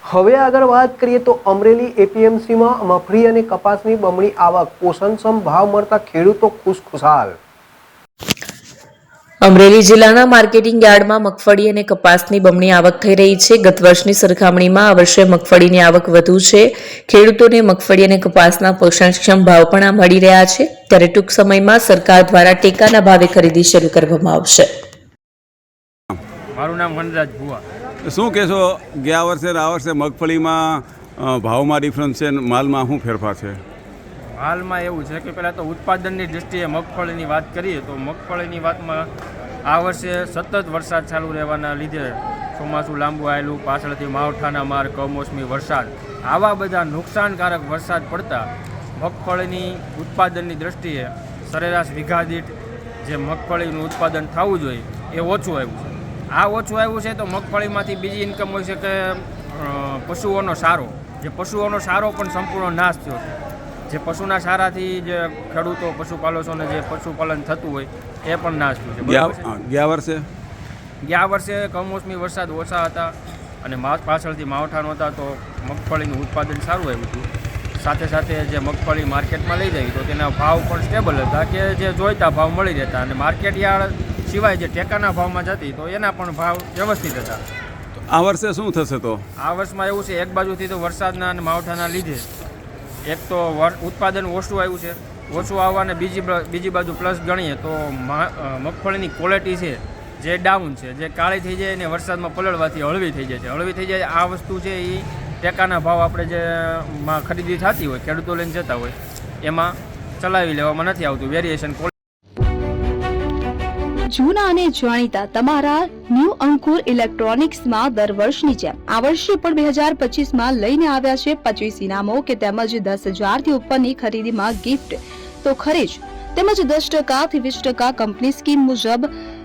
હવે આગળ વાત કરીએ તો અમરેલી એપીએમસીમાં મગફળી અને કપાસની બમણી આવક, પોષણક્ષમ ભાવ મળતા ખેડૂતો ખુશખુશાલ। અમરેલી જિલ્લાના માર્કેટિંગ યાર્ડમાં મગફળી અને કપાસની બમણી આવક થઈ રહી છે। ગત વર્ષની સરખામણીમાં આ વર્ષે મગફળીની આવક વધુ છે। ખેડૂતોને મગફળી અને કપાસના પોષણક્ષમ ભાવ પણ મળી રહ્યા છે, ત્યારે ટૂંક સમયમાં સરકાર દ્વારા ટેકાના ભાવે ખરીદી શરૂ કરવામાં આવશે। મારું નામ વનરાજ ભુવા। શું કહેશો, ગયા વર્ષે આ વર્ષે મગફળીમાં ભાવમાં ડિફરન્સ છે, માલમાં શું ફેરફાર છે? હાલમાં એવું છે કે પહેલાં તો ઉત્પાદનની દૃષ્ટિએ મગફળીની વાત કરીએ તો મગફળીની વાતમાં આ વર્ષે સતત વરસાદ ચાલુ રહેવાના લીધે ચોમાસું લાંબુ આવેલું, પાછળથી માવઠાના માર, કમોસમી વરસાદ, આવા બધા નુકસાનકારક વરસાદ પડતા મગફળીની ઉત્પાદનની દૃષ્ટિએ સરેરાશ વીઘા દીઠ જે મગફળીનું ઉત્પાદન થવું જોઈએ એ ઓછું આવ્યું છે। આ ઓછું આવ્યું છે તો મગફળીમાંથી બીજી ઇન્કમ હોય છે કે પશુઓનો સારો, જે પશુઓનો સારો પણ સંપૂર્ણ નાશ થયો છે। જે પશુના સારાથી જે ખેડૂતો પશુપાલકોને જે પશુપાલન થતું હોય એ પણ નાશ થયું છે। ગયા વર્ષે કમોસમી વરસાદ ઓછા હતા અને પાછળથી માવઠાનો હતા તો મગફળીનું ઉત્પાદન સારું આવ્યું હતું। સાથે સાથે જે મગફળી માર્કેટમાં લઈ જાય તો તેના ભાવ પણ સ્ટેબલ હતા કે જે જોઈતા ભાવ મળી રહેતા, અને માર્કેટ યાર્ડ સિવાય જે ટેકાના ભાવમાં જતી તો એના પણ ભાવ વ્યવસ્થિત હતા। આ વર્ષે શું થશે? તો આ વર્ષમાં એવું છે, એક બાજુથી તો વરસાદના અને માવઠાના લીધે એક તો ઉત્પાદન ઓછું આવ્યું છે, ઓછું આવવાને બીજી બાજુ પ્લસ ગણીએ તો મગફળીની ક્વોલિટી છે જે ડાઉન છે, જે કાળી થઈ જાય અને વરસાદમાં પલળવાથી હળવી થઈ જાય છે। હળવી થઈ જાય આ વસ્તુ છે એ ટેકાના ભાવ આપણે જે ખરીદી થતી હોય, ખેડૂતો લઈને જતા હોય એમાં ચલાવી લેવામાં નથી આવતું વેરિએશન। જૂના અને જાણીતા તમારા ન્યૂ અંકુર ઇલેક્ટ્રોનિક્સમાં દર વર્ષની જેમ આ વર્ષે પણ 2025માં લઈને આવ્યા છે 25 ઇનામો કે તેમજ 10,000થી ઉપરની ખરીદીમાં ગિફ્ટ તો ખરી જ, તેમજ 10% થી 20% કંપની સ્કીમ મુજબ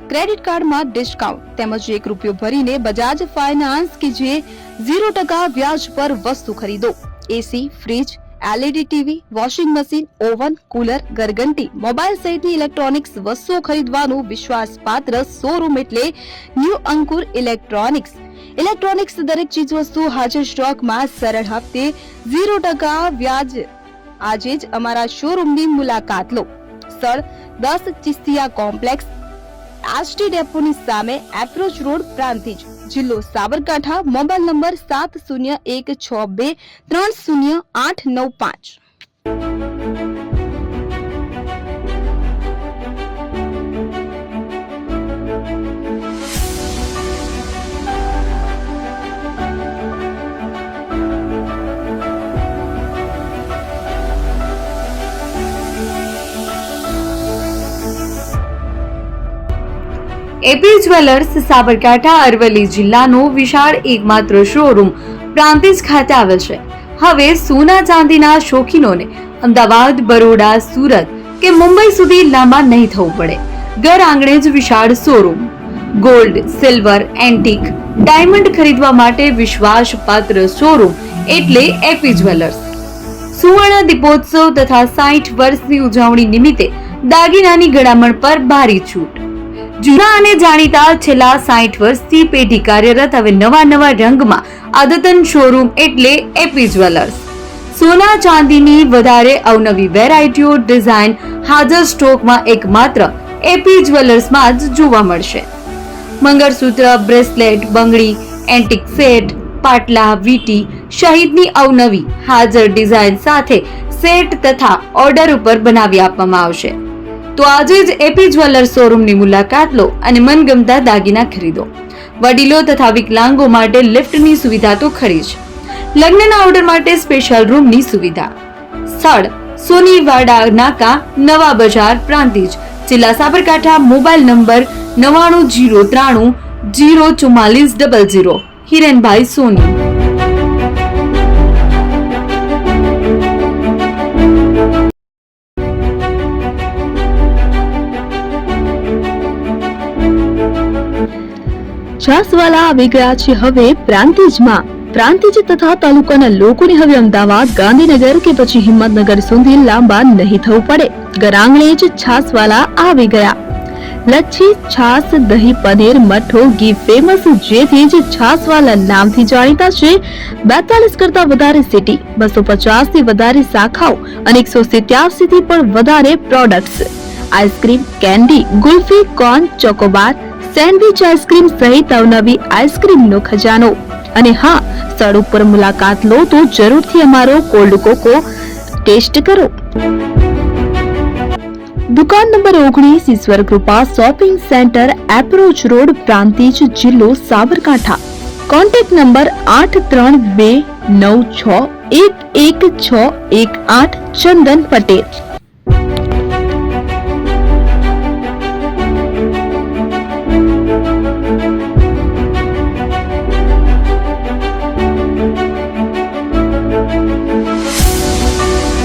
ક્રેડિટ કાર્ડમાં ડિસ્કાઉન્ટ, તેમજ ₹1 ભરીને બજાજ ફાઇનાન્સ કે જે 0% વ્યાજ પર વસ્તુ ખરીદો। AC, fridge, LED TV, washing machine, oven, cooler, ગરગંટી, મોબાઈલ સહિતની ઇલેક્ટ્રોનિક્સ વસ્તુઓ ખરીદવાનું વિશ્વાસપાત્ર શોરૂમ એટલે ન્યૂ અંકુર ઇલેક્ટ્રોનિક્સ। ઇલેક્ટ્રોનિક્સ દરેક ચીજ વસ્તુ હાજર સ્ટોકમાં, સરળ હપ્તે, 0% વ્યાજ। આજે જ અમારા શોરૂમની મુલાકાત લો। સ્થળ 10 ચિસ્તિયા કોમ્પ્લેક્સ, આરટી ડેપોની સામે, એપ્રોચ રોડ, પ્રાંતિજ, જિલ્લો Sabarkantha. Mobile number 7016230895। AP jewellers Sabarkantha Aravalli જિલ્લાનો વિશાળ એકમાત્ર શોરૂમ પ્રાંતિજ ખાતે આવેલ છે। હવે સોના ચાંદીના શોખીનોને અમદાવાદ, બરોડા, સુરત કે મુંબઈ સુધી લાંબા નહીં થવું પડે। ઘર આંગણે જ વિશાળ showroom. Gold, silver, antique, diamond ખરીદવા માટે વિશ્વાસપાત્ર શોરૂમ એટલે એપી જ્વેલર્સ। સુવર્ણ દીપોત્સવ તથા 60 વર્ષની ઉજવણી નિમિત્તે દાગીનાની ગળામણ પર ભારી છૂટ। જૂના અને જાણીતા છેલ્લા 60 વર્ષથી પેઢી કાર્યરત હવે નવા રંગમાં અદ્યતન શોરૂમ એટલે એપી જ્વેલર્સ। સોના ચાંદીની વધારે અવનવી વેરાયટીઓ, ડિઝાઇન હાજર સ્ટોકમાં એકમાત્ર એપી જ્વેલર્સમાં જ જોવા મળશે। મંગળસૂત્ર, બ્રેસલેટ, બંગડી, એન્ટિક સેટ, પાટલા, વીટી સહિતની અવનવી હાજર ડિઝાઇન સાથે સેટ તથા ઓર્ડર ઉપર બનાવી આપવામાં આવશે। તો આજે જ એપી જ્વેલર્સ શોરૂમની મુલાકાત લો અને મનગમતા દાગીના ખરીદો। વડીલો તથા વિકલાંગો માટે લિફ્ટની સુવિધા તો ખરી જ, લગ્નના ઓર્ડર માટે સ્પેશિયલ રૂમની સુવિધા। સ્થળ સોનીવાડા નાકા, નવા બજાર, પ્રાંતિજ, જિલ્લા સાબરકાંઠા। Mobile number 9903004400। હિરેનભાઈ સોની। છાસવાલા આવી ગયા છે હવે પ્રાંતિજમાં। પ્રાંતિજ તથા તાલુકાના લોકોને હવે અમદાવાદ, ગાંધીનગર કે પછી હિંમતનગર સુધી લાંબા નહીં થવું પડે। ઘર આંગણે જ છાસવાલા આવી ગયા। લચ્છી, છાસ, દહીં, પનીર, મઠો, ઘી ફેમસ જેથી જ છાસવાલા નામથી જાણીતા છે. 42 કરતા વધારે સિટી, 250 થી વધારે શાખાઓ અને 187 થી પણ વધારે products. Ice cream, candy, kulfi, corn, Chocobar, sandwich ice cream સહિત અવનવી આઈસ્ક્રીમનો ખજાનો. અને હા, સ્થળ ઉપર મુલાકાત લો તો જરૂરથી અમારો કોલ્ડ કોકો ટેસ્ટ કરો. દુકાન number 19, Ishwar Krupa shopping centre, approach road, Prantij, જિલ્લો સાબરકાંઠા. Contact number 8329611618. ચંદન પટેલ.